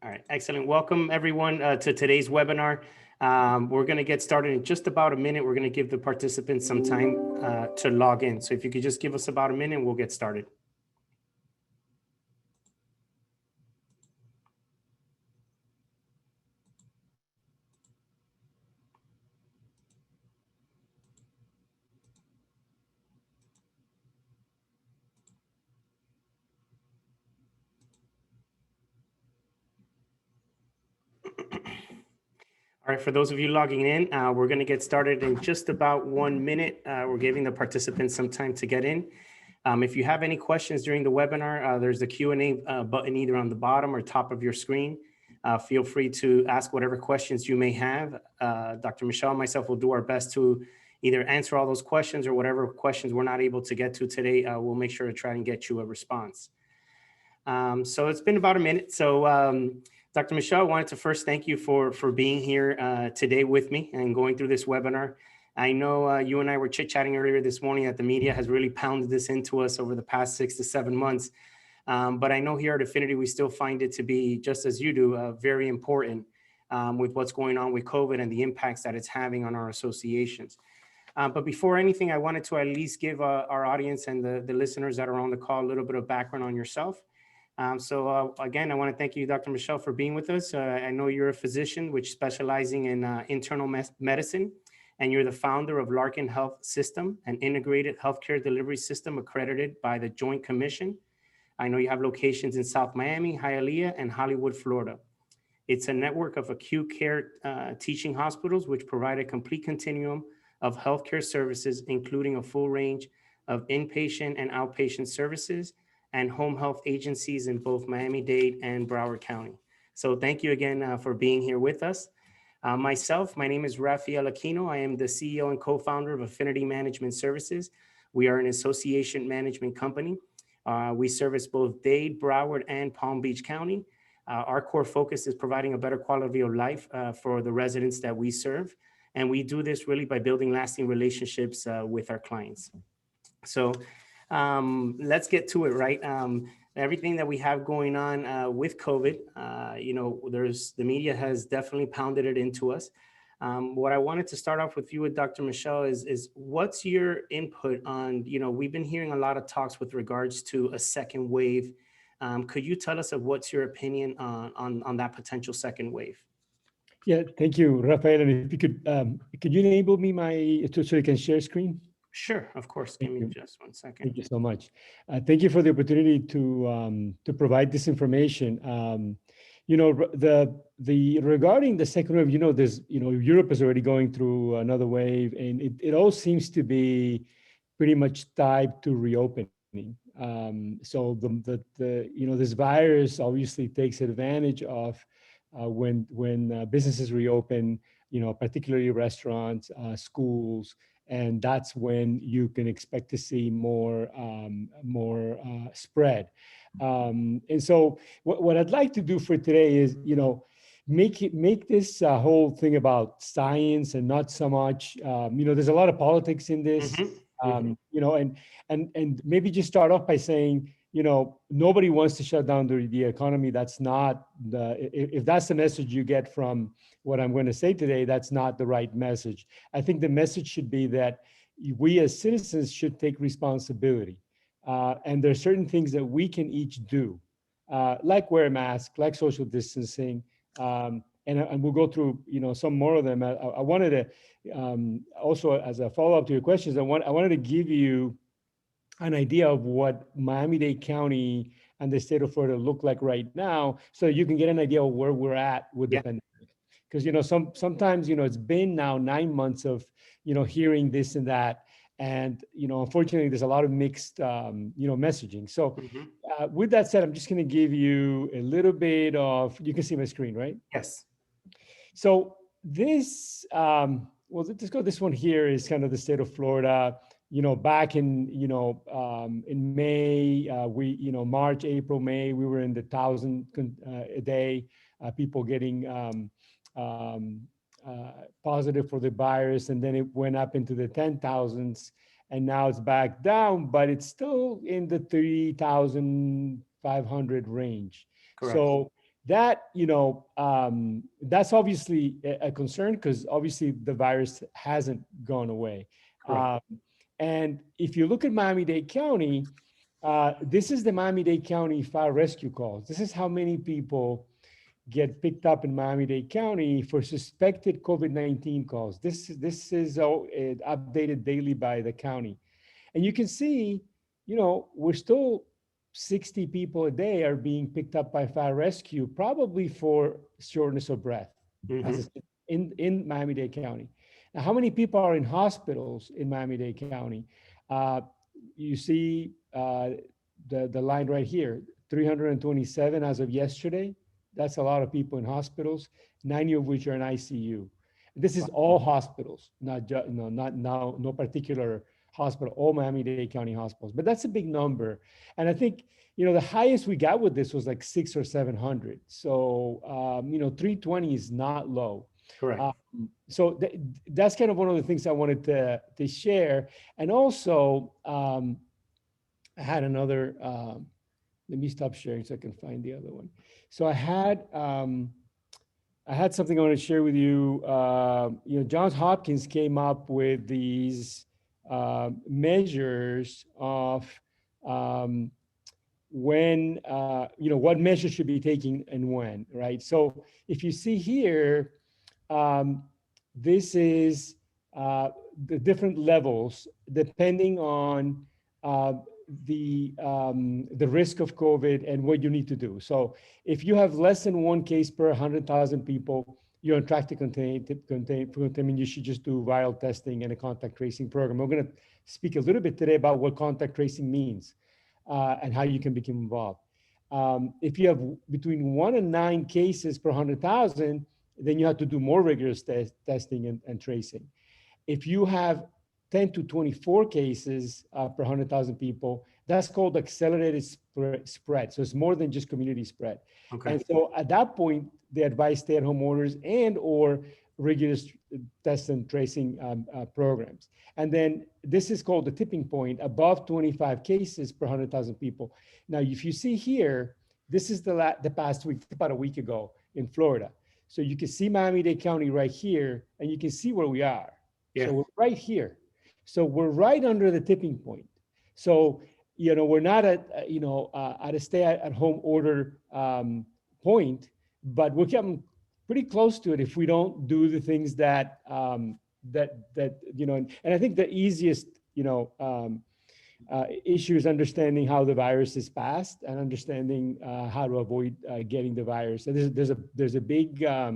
All right, excellent. Welcome everyone to today's webinar. We're going to get started in just about a minute. We're going to give the participants some time to log in. So if you could just give us about a minute, we'll get started. All right, for those of you logging in, we're going to get started in just about 1 minute. We're giving the participants some time to get in. If you have any questions during the webinar, there's the Q&A button either on the bottom or top of your screen. Feel free to ask whatever questions you may have. Dr. Michel and myself will do our best to either answer all those questions or whatever questions we're not able to get to today, we'll make sure to try and get you a response. So it's been about a minute. So Dr. Michel, I wanted to first thank you for being here today with me and going through this webinar. I know you and I were chit-chatting earlier this morning that the media has really pounded this into us over the past 6 to 7 months. But I know here at Affinity, we still find it to be, just as you do, very important with what's going on with COVID and the impacts that it's having on our associations. But before anything, I wanted to at least give our audience and the listeners that are on the call a little bit of background on yourself. Again, I want to thank you, Dr. Michel, for being with us. I know you're a physician which specializing in internal medicine, and you're the founder of Larkin Health System, an integrated healthcare delivery system accredited by the Joint Commission. I know you have locations in South Miami, Hialeah, and Hollywood, Florida. It's a network of acute care teaching hospitals which provide a complete continuum of healthcare services, including a full range of inpatient and outpatient services and home health agencies in both Miami-Dade and Broward County. So thank you again for being here with us. My name is Rafael Aquino. I am the CEO and co-founder of Affinity Management Services. We are an association management company. We service both Dade, Broward, and Palm Beach County. Our core focus is providing a better quality of life for the residents that we serve. And we do this really by building lasting relationships with our clients. So let's get to it, right? Everything that we have going on with COVID, the media has definitely pounded it into us. What I wanted to start off with you with Dr. Michel is what's your input on, we've been hearing a lot of talks with regards to a second wave. Could you tell us of what's your opinion on that potential second wave? Yeah, thank you, Rafael. And if you could you enable me so you can share screen? Sure, of course. Give me just 1 second. Thank you so much. Thank you for the opportunity to provide this information. Regarding the second wave, Europe is already going through another wave, and it all seems to be pretty much tied to reopening. So this virus obviously takes advantage of when businesses reopen, particularly restaurants, schools, and that's when you can expect to see more spread. And so what I'd like to do for today is, make this whole thing about science and not so much, there's a lot of politics in this, and maybe just start off by saying, nobody wants to shut down the economy. That's not if that's the message you get from what I'm going to say today, that's not the right message. I think the message should be that we as citizens should take responsibility. And there are certain things that we can each do, like wear a mask, like social distancing. And we'll go through, some more of them. I wanted to, also as a follow-up to your questions, I wanted to give you an idea of what Miami-Dade County and the state of Florida look like right now, so you can get an idea of where we're at with the pandemic. Because, sometimes, it's been now 9 months of, hearing this and that. And, unfortunately, there's a lot of mixed, messaging. So with that said, I'm just going to give you a little bit of, you can see my screen, right? Yes. So this, let's go. This one here is kind of the state of Florida. Back in, in May, March, April, May, we were in the 1,000 a day, people getting positive for the virus. And then it went up into the 10,000s, and now it's back down, but it's still in the 3,500 range. Correct. So that, that's obviously a concern because obviously the virus hasn't gone away. Correct. And if you look at Miami-Dade County, this is the Miami-Dade County fire rescue calls. This is how many people get picked up in Miami-Dade County for suspected COVID-19 calls. This is updated daily by the county. And you can see, we're still 60 people a day are being picked up by fire rescue, probably for shortness of breath, as Hmm. in Miami-Dade County. Now, how many people are in hospitals in Miami-Dade County? Uh, you see the line right here, 327 as of yesterday. That's a lot of people in hospitals, 90 of which are in ICU. This is all hospitals, not not now, no particular hospital, all Miami-Dade County hospitals. But that's a big number. And I think, the highest we got with this was like 600 or 700. So, 320 is not low. Correct. So that's kind of one of the things I wanted to share. And also, I had another, let me stop sharing so I can find the other one. So I had something I want to share with you. Johns Hopkins came up with these measures of um, when, what measures should be taken and when, right? So if you see here, um, this is the different levels depending on uh, the risk of COVID and what you need to do. So if you have less than one case per 100,000 people, you're on track to contain, you should just do viral testing and a contact tracing program. We're going to speak a little bit today about what contact tracing means and how you can become involved. If you have between 1 and 9 cases per 100,000, then you have to do more rigorous testing and tracing. If you have 10 to 24 cases per 100,000 people, that's called accelerated spread. So it's more than just community spread. Okay. And so at that point, they advise stay-at-home orders and or rigorous test and tracing programs. And then this is called the tipping point, above 25 cases per 100,000 people. Now, if you see here, this is the past week, about a week ago in Florida. So you can see Miami-Dade County right here, and you can see where we are. Yeah. So we're right here. So we're right under the tipping point. So, we're not at a stay-at-home order point, but we're getting pretty close to it if we don't do the things that and I think the easiest issue is understanding how the virus is passed and understanding how to avoid getting the virus. And there's a big I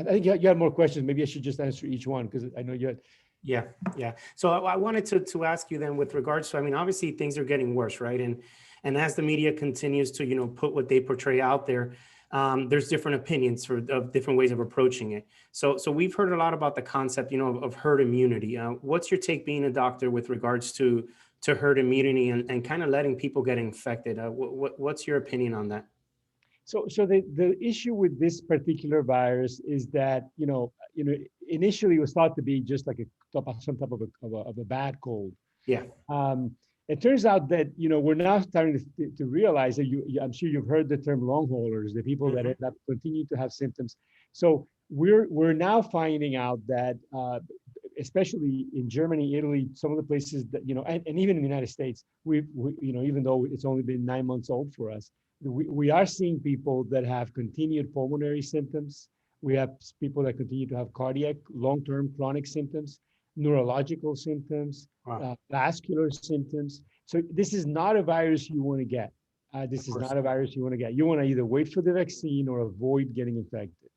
think you had more questions. Maybe I should just answer each one because I know you had. Yeah, yeah. So I wanted to ask you then with regards to, I mean, obviously things are getting worse, right? And as the media continues to, put what they portray out there, there's different opinions of different ways of approaching it. So we've heard a lot about the concept, of herd immunity. What's your take being a doctor with regards to herd immunity and kind of letting people get infected? What's your opinion on that? So the issue with this particular virus is that initially it was thought to be just like some type of a bad cold. Yeah. It turns out that we're now starting to realize that I'm sure you've heard the term long haulers, the people that end up continue to have symptoms. So we're now finding out that especially in Germany, Italy, some of the places that and even in the United States, we even though it's only been 9 months old for us, we are seeing people that have continued pulmonary symptoms. We have people that continue to have cardiac, long-term chronic symptoms, neurological symptoms, Wow. vascular symptoms. So this is not a virus you want to get. This is not a virus you want to get. You want to either wait for the vaccine or avoid getting infected.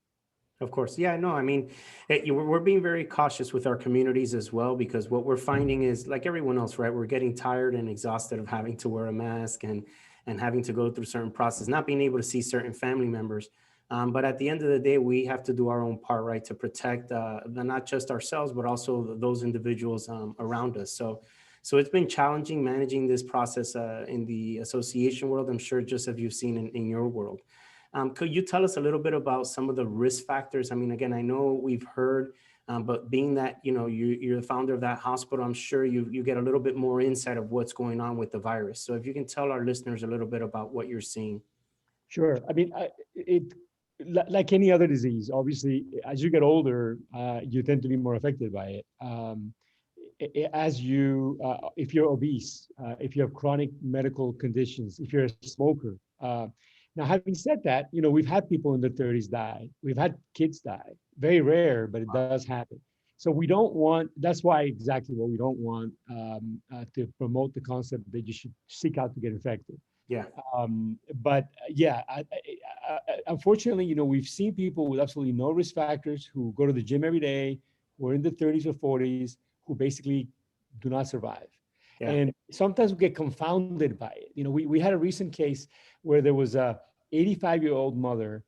Of course. Yeah, no, I mean, we're being very cautious with our communities as well, because what we're finding is like everyone else, right? We're getting tired and exhausted of having to wear a mask and having to go through certain process, not being able to see certain family members. But at the end of the day, we have to do our own part, right, to protect not just ourselves, but also those individuals around us. So it's been challenging managing this process in the association world. I'm sure just as you've seen in your world. Could you tell us a little bit about some of the risk factors? I mean, again, I know we've heard, but being that, you're the founder of that hospital, I'm sure you get a little bit more insight of what's going on with the virus. So if you can tell our listeners a little bit about what you're seeing. Sure. I mean, like any other disease, obviously, as you get older, you tend to be more affected by it. As you, if you're obese, if you have chronic medical conditions, if you're a smoker. Now, having said that, we've had people in their 30s die. We've had kids die. Very rare, but it does happen. So we don't want, that's why exactly what we don't want to promote the concept that you should seek out to get infected. Yeah. But yeah, unfortunately, we've seen people with absolutely no risk factors who go to the gym every day, who are in the 30s or 40s, who basically do not survive. Yeah. And sometimes we get confounded by it. We had a recent case where there was a 85-year-old mother,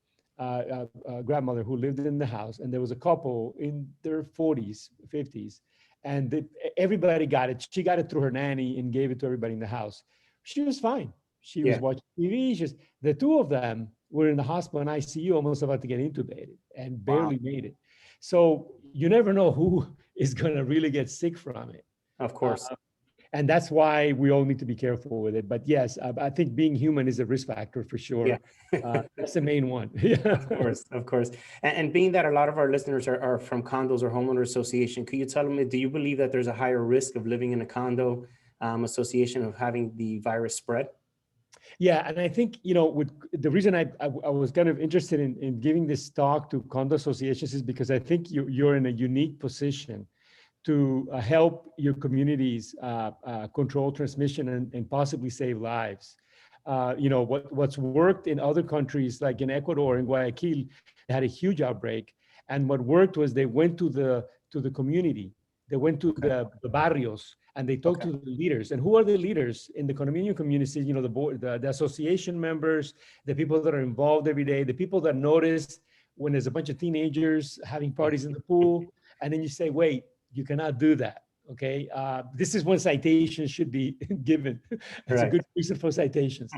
grandmother who lived in the house, and there was a couple in their 40s, 50s, and everybody got it. She got it through her nanny and gave it to everybody in the house. She was fine. She was Yeah. watching TV. The two of them were in the hospital in ICU, almost about to get intubated, and barely made it. So you never know who is going to really get sick from it. Of course. And that's why we all need to be careful with it. But yes, I think being human is a risk factor for sure. Yeah. That's the main one. Of course, of course. And being that a lot of our listeners are from condos or homeowner association, could you tell them, do you believe that there's a higher risk of living in a condo association of having the virus spread? Yeah, and I think, with the reason I was kind of interested in giving this talk to condo associations is because I think you're in a unique position to help your communities control transmission and possibly save lives. What's worked in other countries, like in Ecuador, in Guayaquil, they had a huge outbreak, and what worked was they went to the community, they went to the barrios, and they talked to the leaders. And who are the leaders in the condominium community? The board, the association members, the people that are involved every day, the people that notice when there's a bunch of teenagers having parties in the pool, and then you say, wait, you cannot do that. Okay, this is when citations should be given. It's a good reason for citations,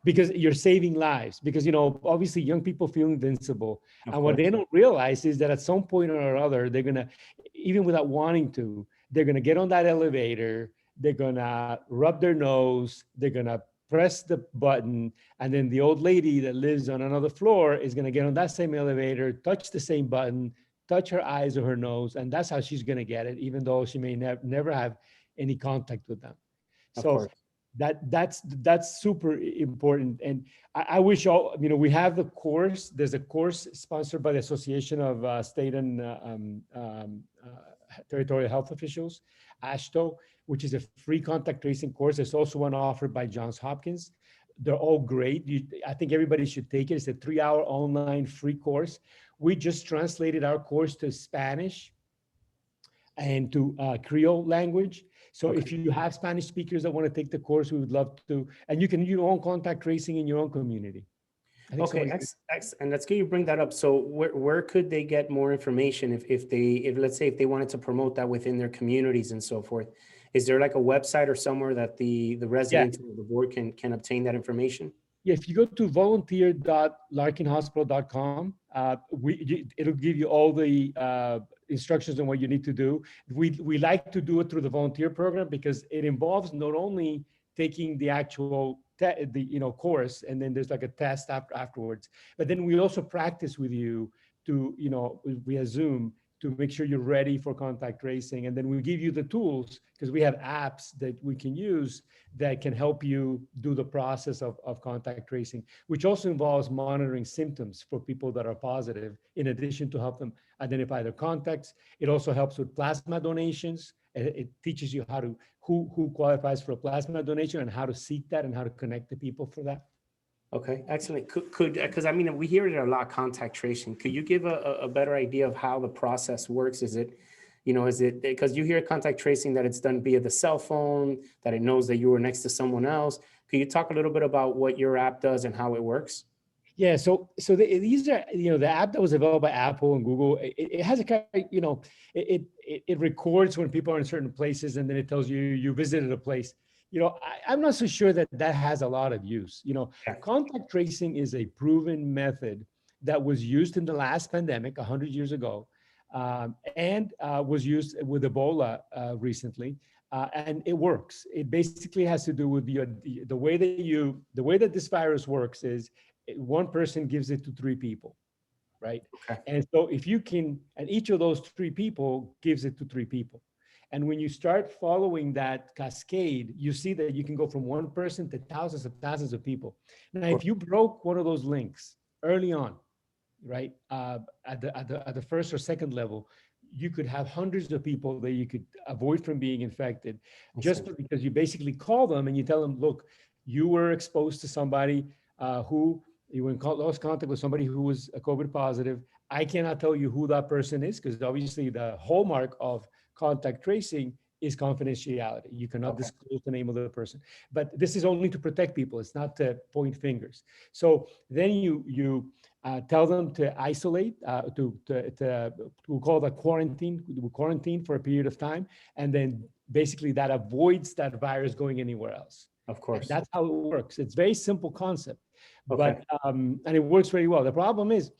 because you're saving lives. Because obviously, young people feel invincible, and what they don't realize is that at some point or other, they're gonna, even without wanting to, they're gonna get on that elevator. They're gonna rub their nose. They're gonna press the button, and then the old lady that lives on another floor is gonna get on that same elevator, touch the same button, touch her eyes or her nose, and that's how she's going to get it, even though she may never have any contact with them. So that's super important. And I wish all, we have the course. There's a course sponsored by the Association of State and Territorial Health Officials, ASHTO, which is a free contact tracing course. There's also one offered by Johns Hopkins. They're all great. I think everybody should take it. It's a 3-hour online free course. We just translated our course to Spanish and to Creole language. So if you have Spanish speakers that want to take the course, we would love to. And you can do your own contact tracing in your own community. Okay, and that's good you bring that up. So where could they get more information if let's say if they wanted to promote that within their communities and so forth? Is there like a website or somewhere that the residents or the board can obtain that information? Yeah, if you go to volunteer.larkinhospital.com, it'll give you all the instructions on what you need to do. We like to do it through the volunteer program because it involves not only taking the actual course, and then there's like a test afterwards, but then we also practice with you to via Zoom to make sure you're ready for contact tracing. And then we give you the tools because we have apps that we can use that can help you do the process of contact tracing, which also involves monitoring symptoms for people that are positive, in addition to help them identify their contacts. It also helps with plasma donations. It teaches you who qualifies for a plasma donation and how to seek that and how to connect the people for that. Okay, excellent. Because I mean, we hear it a lot, contact tracing. Could you give a better idea of how the process works? Is it because you hear contact tracing that it's done via the cell phone, that it knows that you were next to someone else? Could you talk a little bit about what your app does and how it works? Yeah, so these are, the app that was developed by Apple and Google, it has a kind of, it records when people are in certain places, and then it tells you visited a place. I'm not so sure that has a lot of use. Contact tracing is a proven method that was used in the last pandemic 100 years ago, and was used with Ebola recently. and it works. It basically has to do with the way that this virus works is one person gives it to three people, right? Okay. And so if you can, and each of those three people gives it to three people. And when you start following that cascade, you see that you can go from one person to thousands of people. Now, if you broke one of those links early on, right, at the first or second level, you could have hundreds of people that you could avoid from being infected, just because you basically call them and you tell them, look, you were exposed to somebody who you were in close contact with somebody who was a COVID positive. I cannot tell you who that person is because obviously the hallmark of contact tracing is confidentiality. You cannot disclose the name of the person. But this is only to protect people. It's not to point fingers. So then you tell them to isolate, to call that quarantine for a period of time, and then basically that avoids that virus going anywhere else. Of course. And that's how it works. It's very simple concept, Okay. but and it works very well. The problem is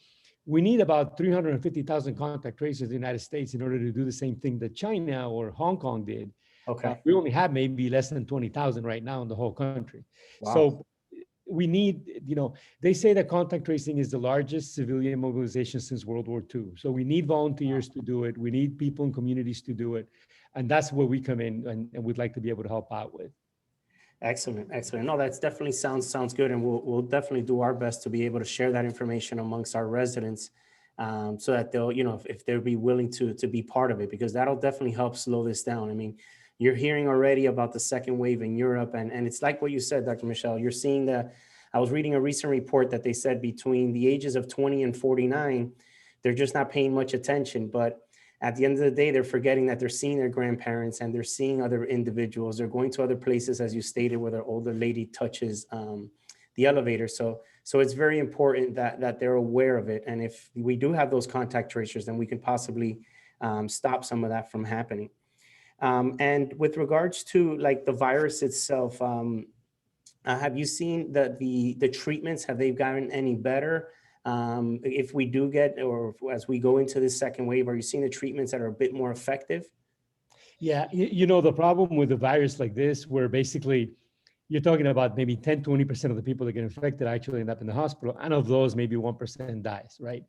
we need about 350,000 contact tracers in the United States in order to do the same thing that China or Hong Kong did. Okay. We only have maybe less than 20,000 right now in the whole country. Wow. So we need, they say that contact tracing is the largest civilian mobilization since World War II. So we need volunteers to do it. We need people in communities to do it. And that's where we come in and we'd like to be able to help out with. Excellent, excellent. No, that's definitely sounds good, and we'll definitely do our best to be able to share that information amongst our residents, so that they'll, if they'll be willing to be part of it, because that'll definitely help slow this down. I mean, you're hearing already about the second wave in Europe, and it's like what you said, Dr. Michel. You're seeing I was reading a recent report that they said between the ages of 20 and 49, they're just not paying much attention, but at the end of the day, they're forgetting that they're seeing their grandparents and they're seeing other individuals. They're going to other places, as you stated, where their older lady touches the elevator. So it's very important that they're aware of it. And if we do have those contact tracers, then we can possibly stop some of that from happening. And with regards to like the virus itself, have you seen the treatments? Have they gotten any better? If we do get, or as we go into this second wave, are you seeing the treatments that are a bit more effective? Yeah, the problem with a virus like this, where basically you're talking about maybe 10, 20% of the people that get infected actually end up in the hospital. And of those, maybe 1% dies, right?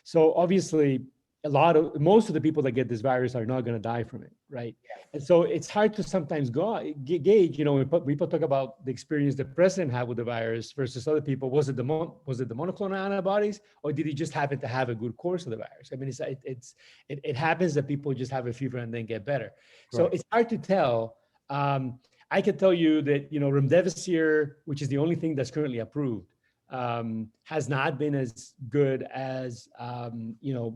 So obviously, most of the people that get this virus are not going to die from it, right? And so it's hard to sometimes gauge. When people talk about the experience the president had with the virus versus other people. Was it the monoclonal antibodies, or did he just happen to have a good course of the virus? I mean, it happens that people just have a fever and then get better. So it's hard to tell. I can tell you that remdesivir, which is the only thing that's currently approved, has not been as good as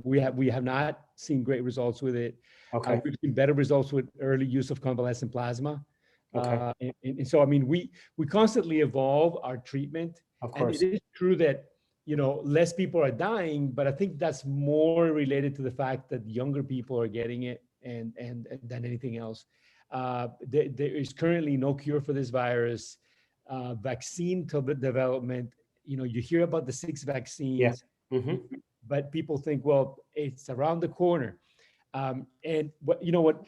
we have not seen great results with it. Okay. We've seen better results with early use of convalescent plasma. Okay. And so I mean we constantly evolve our treatment. Of course. And it is true that less people are dying, but I think that's more related to the fact that younger people are getting it and than anything else. There is currently no cure for this virus. Vaccine development. You hear about the 6 vaccines, but people think, well, it's around the corner. And what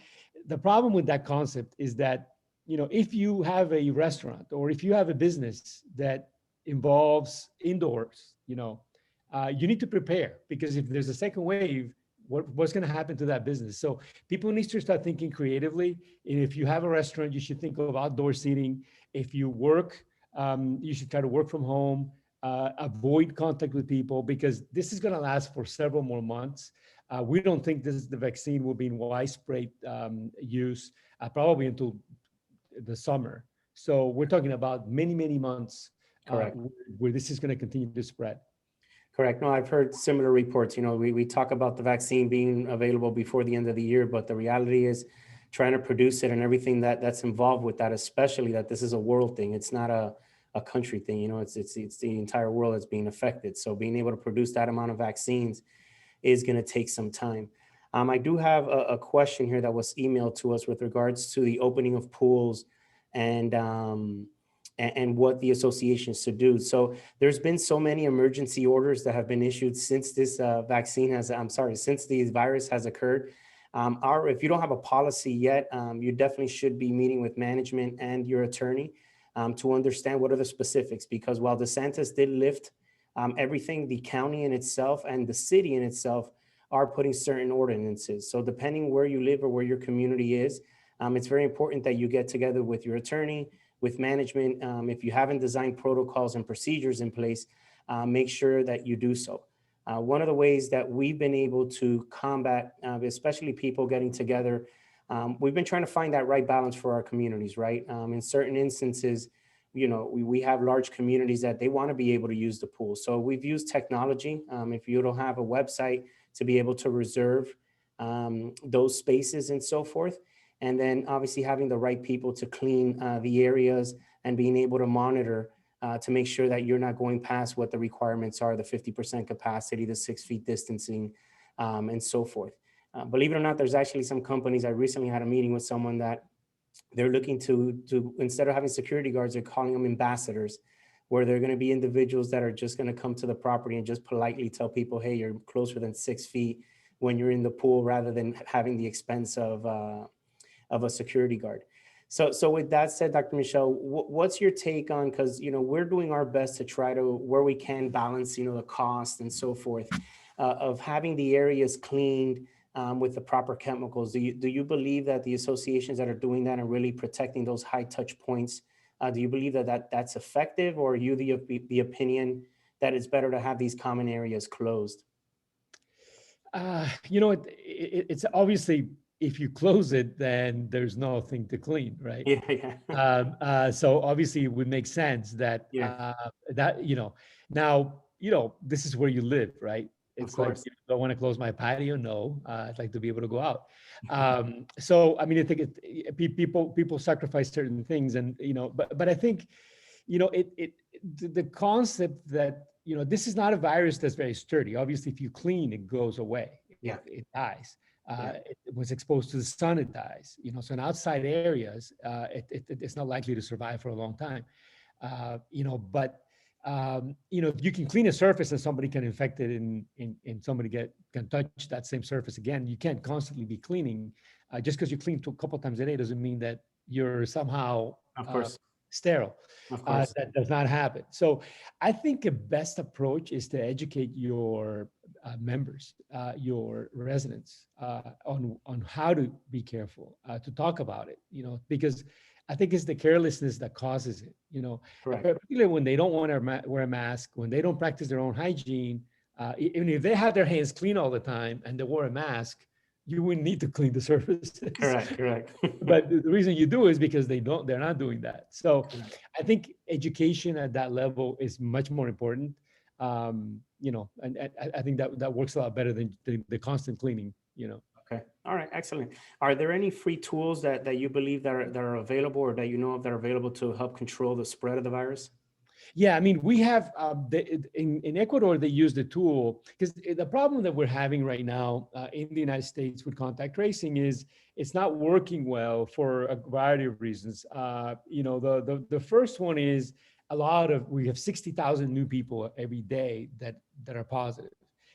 the problem with that concept is that, if you have a restaurant or if you have a business that involves indoors, you need to prepare, because if there's a second wave, what's going to happen to that business? So people need to start thinking creatively. And if you have a restaurant, you should think of outdoor seating. If you work, you should try to work from home. Avoid contact with people, because this is going to last for several more months. We don't think the vaccine will be in widespread use probably until the summer. So we're talking about many, many months where this is going to continue to spread. Correct. No, I've heard similar reports. We talk about the vaccine being available before the end of the year, but the reality is trying to produce it and everything that's involved with that, especially that this is a world thing. It's not a country thing. It's the entire world that's being affected. So being able to produce that amount of vaccines is going to take some time. I do have a question here that was emailed to us with regards to the opening of pools and what the association should do. So there's been so many emergency orders that have been issued since this since the virus has occurred. If you don't have a policy yet, you definitely should be meeting with management and your attorney to understand what are the specifics. Because while DeSantis did lift everything, the county in itself and the city in itself are putting certain ordinances. So depending where you live or where your community is, it's very important that you get together with your attorney, with management. If you haven't designed protocols and procedures in place, make sure that you do so. One of the ways that we've been able to combat, especially people getting together, we've been trying to find that right balance for our communities, right? In certain instances, we have large communities that they want to be able to use the pool. So we've used technology. If you don't have a website to be able to reserve those spaces and so forth. And then obviously having the right people to clean the areas and being able to monitor to make sure that you're not going past what the requirements are, the 50% capacity, the 6 feet distancing, and so forth. Believe it or not, there's actually some companies. I recently had a meeting with someone that they're looking to instead of having security guards, they're calling them ambassadors, where they're going to be individuals that are just going to come to the property and just politely tell people, hey, you're closer than 6 feet when you're in the pool, rather than having the expense of a security guard. So with that said, Dr. Michel, what's your take on, because we're doing our best to try to, where we can, balance the cost and so forth of having the areas cleaned with the proper chemicals. Do you believe that the associations that are doing that and really protecting those high touch points, do you believe that's effective, or are you the opinion that it's better to have these common areas closed? It's obviously, if you close it, then there's nothing to clean, right? Yeah. So obviously it would make sense that Yeah. now this is where you live, right? Of It's like, course. do I want to close my patio? No, I'd like to be able to go out. So I mean, I think people sacrifice certain things, and but I think the concept that this is not a virus that's very sturdy. Obviously, if you clean, it goes away. Yeah. It dies. Yeah. It was exposed to the sun, it dies. So in outside areas, it's not likely to survive for a long time. But if you can clean a surface and somebody can infect it, and somebody can touch that same surface again, you can't constantly be cleaning. Just because you clean a couple of times a day doesn't mean that you're somehow Of course. sterile. Of course. That does not happen. So I think the best approach is to educate your members, your residents, on how to be careful, to talk about it, because I think it's the carelessness that causes it, Correct. particularly when they don't want to wear a mask, when they don't practice their own hygiene. Even if they have their hands clean all the time and they wear a mask, you wouldn't need to clean the surfaces. Correct. But the reason you do is because they're not doing that. So Correct. I think education at that level is much more important. And I think that works a lot better than the constant cleaning. Okay. All right. Excellent. Are there any free tools that you believe that are available, or that you know of that are available to help control the spread of the virus? Yeah, I mean, we have in Ecuador, they use the tool, because the problem that we're having right now in the United States with contact tracing is it's not working well for a variety of reasons. The first one is we have 60,000 new people every day that are positive.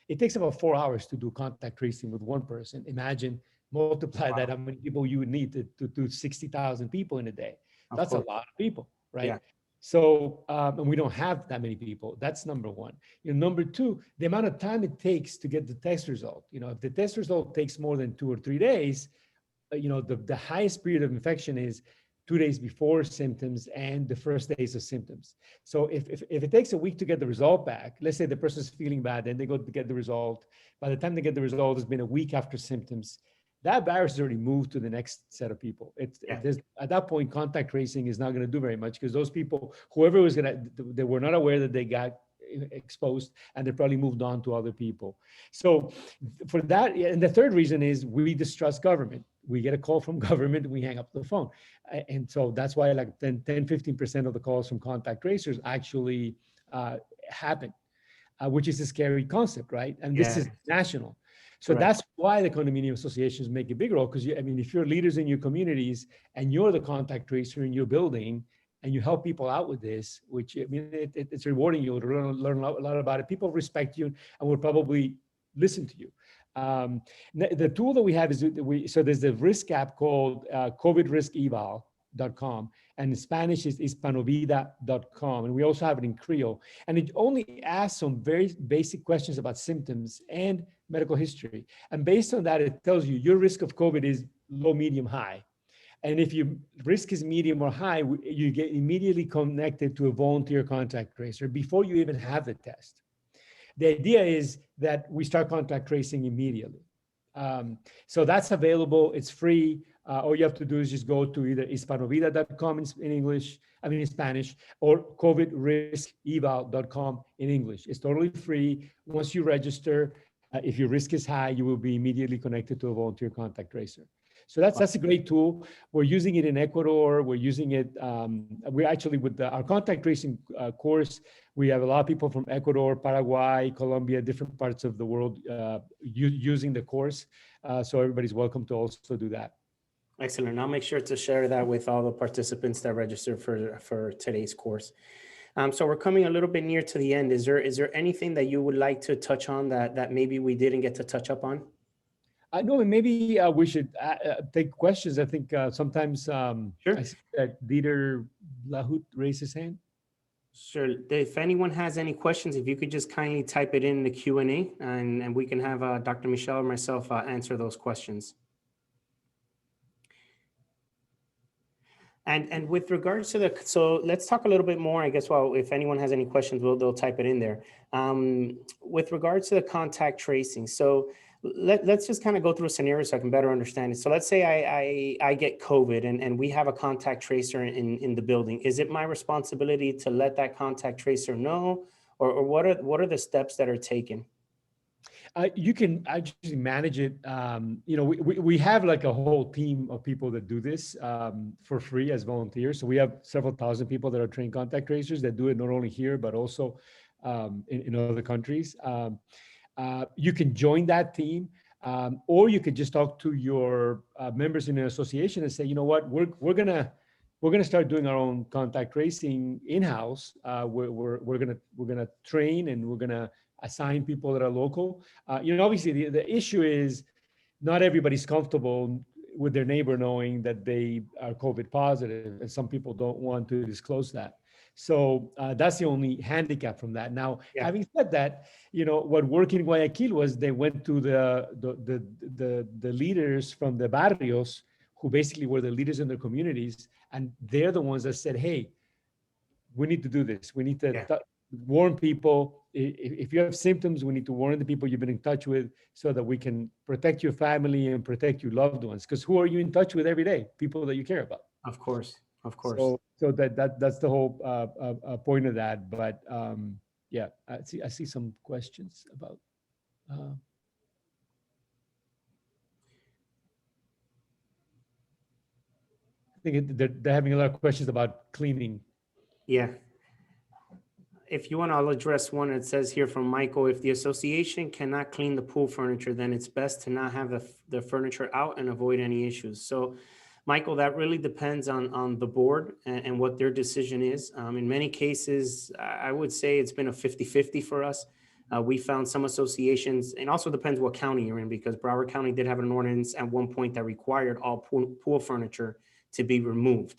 It takes about 4 hours to do contact tracing with one person. Imagine, multiply that, Wow. how many people you would need to do 60,000 people in a day. Of That's a course. lot of people, right? Yeah. So, and we don't have that many people. That's number one. Number two, the amount of time it takes to get the test result. If the test result takes more than 2 or 3 days, the highest period of infection is 2 days before symptoms and the first days of symptoms. So if it takes a week to get the result back, let's say the person's feeling bad, then they go to get the result. By the time they get the result, it's been a week after symptoms. That virus has already moved to the next set of people. Yeah. At that point, contact tracing is not going to do very much, because those people, whoever was they were not aware that they got exposed, and they probably moved on to other people. So for that, and the third reason is we distrust government. We get a call from government, we hang up the phone. And so that's why like 15% of the calls from contact tracers actually happen, which is a scary concept, right? And this Yeah. is national. So Correct. that's why the condominium associations make a big role, because if you're leaders in your communities and you're the contact tracer in your building and you help people out with this, which it's rewarding. You'll learn a lot about it. People respect you and will probably listen to you. The tool that we have is so there's the risk app called covidriskeval.com, and in Spanish is hispanovida.com, and we also have it in Creole, and it only asks some very basic questions about symptoms and medical history, and based on that it tells you your risk of COVID is low, medium, high. And if your risk is medium or high, you get immediately connected to a volunteer contact tracer before you even have the test. The idea is that we start contact tracing immediately. So that's available. It's free. All you have to do is just go to either hispanovida.com in English, I mean in Spanish, or covidriskeval.com in English. It's totally free. Once you register, if your risk is high, you will be immediately connected to a volunteer contact tracer. So that's a great tool. We're using it in Ecuador. We're using it. We're actually with our contact tracing course. We have a lot of people from Ecuador, Paraguay, Colombia, different parts of the world using the course. So everybody's welcome to also do that. Excellent. I'll make sure to share that with all the participants that registered for today's course. So we're coming a little bit near to the end. Is there anything that you would like to touch on that maybe we didn't get to touch up on? No, maybe we should take questions. I think sometimes Sure. I see that Dieter Lahut raised his hand. Sure. If anyone has any questions, if you could just kindly type it in the Q&A, and we can have Dr. Michel or myself answer those questions. And with regards to so let's talk a little bit more, I guess, well, if anyone has any questions, they'll type it in there. With regards to the contact tracing, so let's just kind of go through a scenario so I can better understand it. So let's say I get COVID and we have a contact tracer in the building. Is it my responsibility to let that contact tracer know, or what are the steps that are taken? You can actually manage it. We have like a whole team of people that do this for free as volunteers. So we have several thousand people that are trained contact tracers that do it not only here, but also in other countries. You can join that team, or you could just talk to your members in an association and say, you know what, we're gonna start doing our own contact tracing in-house. We're gonna train, and we're gonna assign people that are local. Obviously the issue is not everybody's comfortable with their neighbor knowing that they are COVID positive, and some people don't want to disclose that. So that's the only handicap from that. Now, having said that, what worked in Guayaquil was they went to the leaders from the barrios, who basically were the leaders in their communities, and they're the ones that said, hey, we need to do this. We need to warn people. If you have symptoms, we need to warn the people you've been in touch with, so that we can protect your family and protect your loved ones. Because who are you in touch with every day? People that you care about. Of course. So that's the whole point of that. But I see some questions about. I think they're having a lot of questions about cleaning. Yeah. If you want, I'll address one. It says here from Michael: if the association cannot clean the pool furniture, then it's best to not have the furniture out and avoid any issues. So, Michael, that really depends on the board and what their decision is. In many cases, I would say it's been a 50-50 for us. We found some associations, and also depends what county you're in, because Broward County did have an ordinance at one point that required all pool furniture to be removed.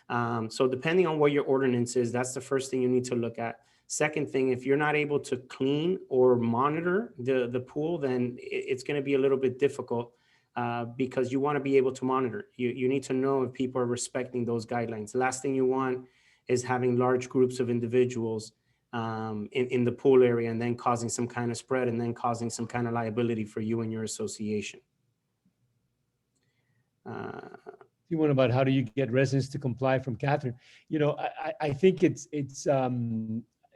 So depending on what your ordinance is, that's the first thing you need to look at. Second thing, if you're not able to clean or monitor the pool, then it's going to be a little bit difficult because you want to be able to monitor. You need to know if people are respecting those guidelines. The last thing you want is having large groups of individuals in the pool area and then causing some kind of spread and then causing some kind of liability for you and your association. You want about how do you get residents to comply from Catherine? I think it's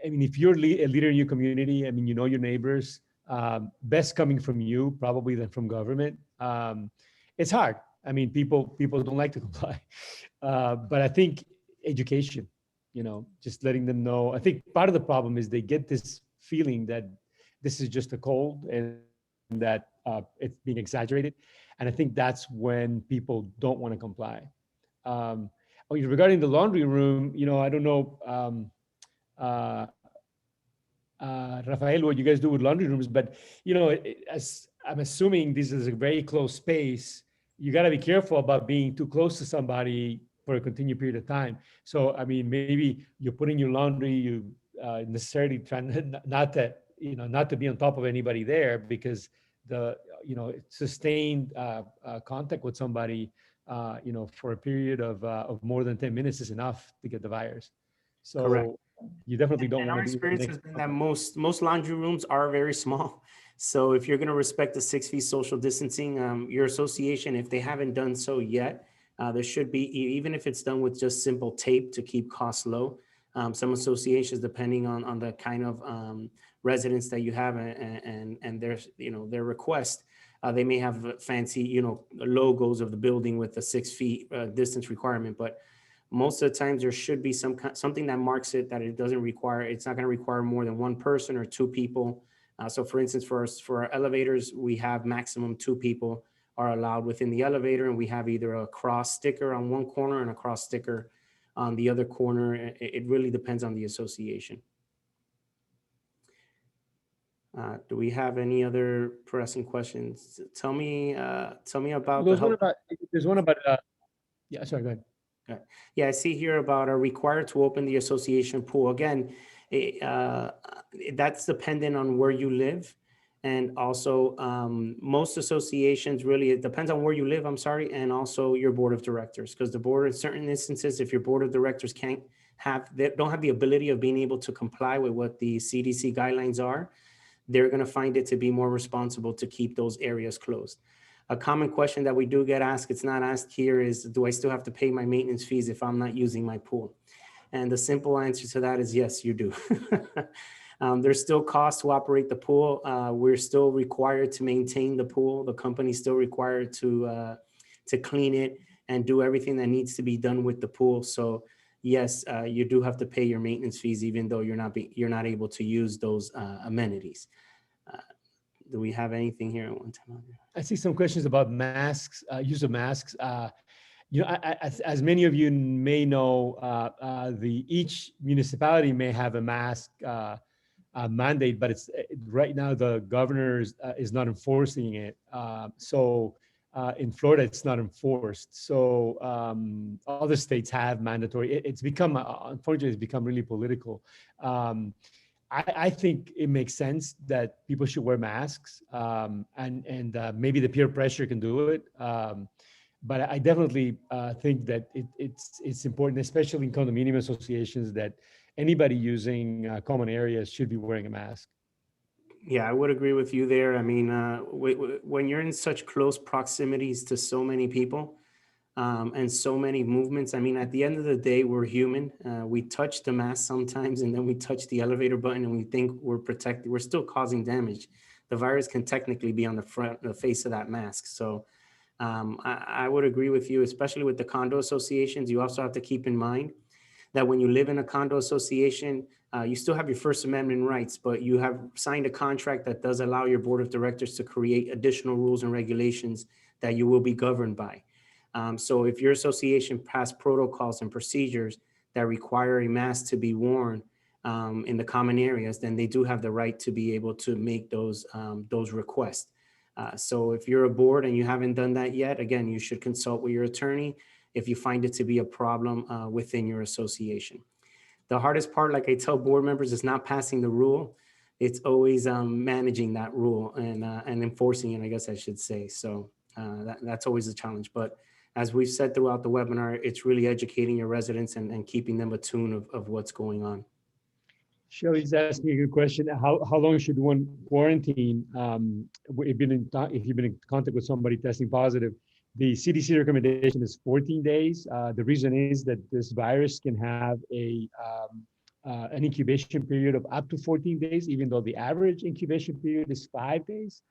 if you're a leader in your community, your neighbors, best coming from you probably than from government. It's hard. People don't like to comply. But I think education, just letting them know. I think part of the problem is they get this feeling that this is just a cold and that it's being exaggerated. And I think that's when people don't want to comply. Regarding the laundry room, I don't know, Rafael, what you guys do with laundry rooms, but as I'm assuming this is a very close space. You got to be careful about being too close to somebody for a continued period of time. So, I mean, maybe you're putting your laundry, you necessarily trying not to, not to be on top of anybody there, because the, sustained contact with somebody, for a period of more than 10 minutes is enough to get the virus. Correct. So you definitely don't And want our to be experience next has to been that somebody. most laundry rooms are very small. So if you're going to respect the 6 feet social distancing, your association, if they haven't done so yet, there should be, even if it's done with just simple tape to keep costs low. Some associations, depending on the kind of residents that you have and their their request, they may have fancy logos of the building with the 6 feet distance requirement, but most of the times there should be something that marks it that it doesn't require, it's not going to require more than one person or two people. So for instance, for our elevators, we have maximum 2 people are allowed within the elevator, and we have either a cross sticker on one corner and a cross sticker on the other corner. It really depends on the association. Do we have any other pressing questions? Tell me about the There's one health. about, there's one about, yeah, sorry, go ahead. Okay. Yeah, I see here about are required to open the association pool. Again, that's dependent on where you live. And also, most associations really, it depends on where you live, I'm sorry, and also your board of directors. Because the board, in certain instances, if your board of directors they don't have the ability of being able to comply with what the CDC guidelines are, they're going to find it to be more responsible to keep those areas closed. A common question that we do get asked, it's not asked here, is do I still have to pay my maintenance fees if I'm not using my pool? And the simple answer to that is yes, you do. There's still costs to operate the pool. We're still required to maintain the pool. The company's still required to clean it and do everything that needs to be done with the pool. So yes, you do have to pay your maintenance fees, even though you're not able to use those amenities. Do we have anything here at one time? I see some questions about masks, use of masks. As many of you may know, each municipality may have a mask mandate, but it's right now the governor is not enforcing it. In Florida, it's not enforced. So other states have mandatory. It's become, unfortunately, it's become really political. I think it makes sense that people should wear masks, and maybe the peer pressure can do it. But I definitely think that it's important, especially in condominium associations, that anybody using common areas should be wearing a mask. Yeah, I would agree with you there. I mean, when you're in such close proximities to so many people and so many movements, I mean, at the end of the day, we're human. We touch the mask sometimes, and then we touch the elevator button, and we think we're protected. We're still causing damage. The virus can technically be on the face of that mask. So I would agree with you, especially with the condo associations. You also have to keep in mind that when you live in a condo association, you still have your First Amendment rights, but you have signed a contract that does allow your board of directors to create additional rules and regulations that you will be governed by. So if your association passed protocols and procedures that require a mask to be worn in the common areas, then they do have the right to be able to make those requests. So if you're a board and you haven't done that yet, again, you should consult with your attorney if you find it to be a problem within your association. The hardest part, like I tell board members, is not passing the rule. It's always managing that rule and enforcing it, I guess I should say. So that's always a challenge. But as we've said throughout the webinar, it's really educating your residents and keeping them attuned of what's going on. Shelly's asking a good question. How long should one quarantine if you've been in contact with somebody testing positive? The CDC recommendation is 14 days. The reason is that this virus can have an incubation period of up to 14 days, even though the average incubation period is 5 days.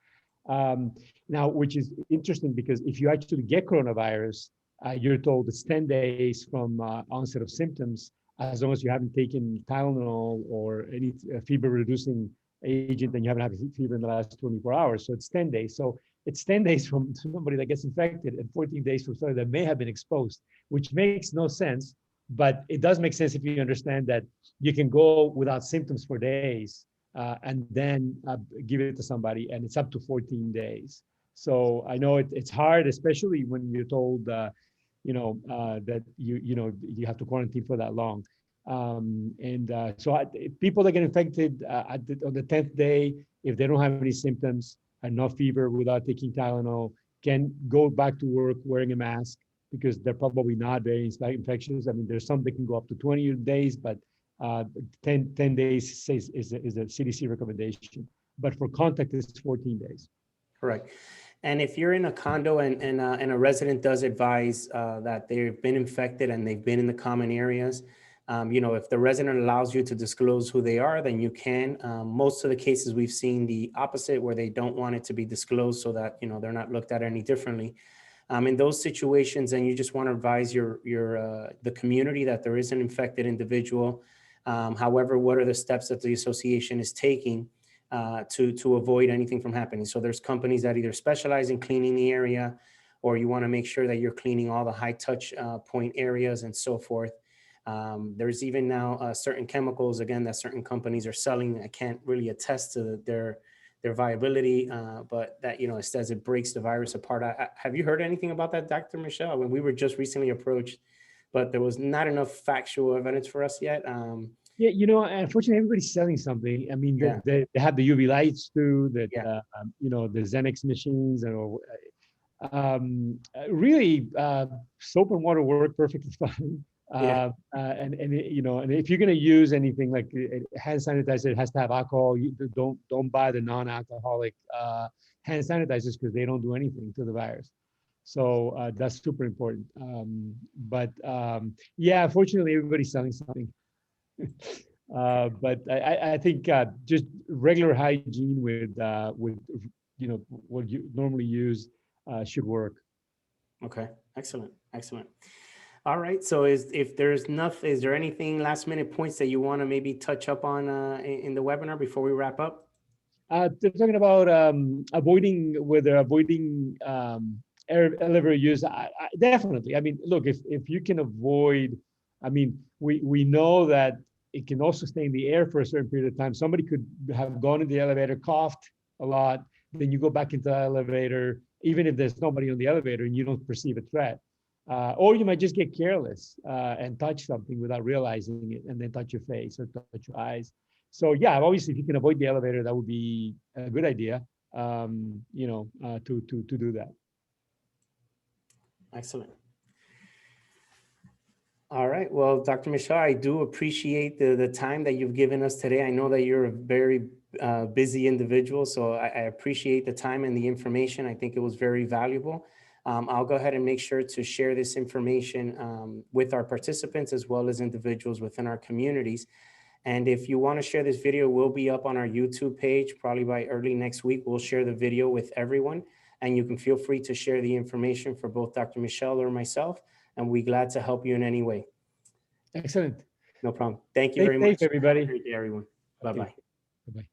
Now, which is interesting because if you actually get coronavirus, you're told it's 10 days from onset of symptoms, as long as you haven't taken Tylenol or any fever-reducing agent and you haven't had fever in the last 24 hours. So it's 10 days. So it's 10 days from somebody that gets infected and 14 days from somebody that may have been exposed, which makes no sense. But it does make sense if you understand that you can go without symptoms for days and then give it to somebody, and it's up to 14 days. So I know it's hard, especially when you're told, that you have to quarantine for that long. People that get infected on the 10th day, if they don't have any symptoms and no fever without taking Tylenol, can go back to work wearing a mask because they're probably not very infectious. I mean, there's some that can go up to 20 days, but 10 days is a CDC recommendation. But for contact, it's 14 days. Correct. And if you're in a condo and a resident does advise that they've been infected and they've been in the common areas, if the resident allows you to disclose who they are, then you can. Most of the cases we've seen the opposite, where they don't want it to be disclosed so that, they're not looked at any differently. In those situations, and you just want to advise the community that there is an infected individual. However, what are the steps that the association is taking to avoid anything from happening? So there's companies that either specialize in cleaning the area, or you want to make sure that you're cleaning all the high touch point areas and so forth. There's even now certain chemicals, again, that certain companies are selling. I can't really attest to their viability, but that, it says it breaks the virus apart. Have you heard anything about that, Dr. Michel? When we were just recently approached, but there was not enough factual evidence for us yet. Yeah, unfortunately, everybody's selling something. I mean, Yeah. they have the UV lights too, that, Yeah. the Xenex machines, really, soap and water work perfectly fine. Yeah. And if you're going to use anything like hand sanitizer, it has to have alcohol. You don't buy the non-alcoholic hand sanitizers because they don't do anything to the virus. So that's super important. Yeah, unfortunately, everybody's selling something. But I think just regular hygiene with what you normally use should work. Okay. Excellent. All right. So is there anything last minute points that you want to maybe touch up on in the webinar before we wrap up? They're talking about avoiding elevator use. Definitely. I mean, look, if you can avoid, I mean, we know that it can also stay in the air for a certain period of time. Somebody could have gone in the elevator, coughed a lot, then you go back into the elevator, even if there's nobody on the elevator and you don't perceive a threat. Or you might just get careless and touch something without realizing it, and then touch your face or touch your eyes. So yeah, obviously, if you can avoid the elevator, that would be a good idea. To do that. Excellent. All right. Well, Dr. Michel, I do appreciate the time that you've given us today. I know that you're a very busy individual, so I appreciate the time and the information. I think it was very valuable. I'll go ahead and make sure to share this information with our participants as well as individuals within our communities. And if you want to share this video, we'll be up on our YouTube page probably by early next week. We'll share the video with everyone, and you can feel free to share the information for both Dr. Michel or myself, and we're glad to help you in any way. Excellent. No problem. Thank you very much. Everybody. Have a great day, everyone. Bye-bye. Bye-bye.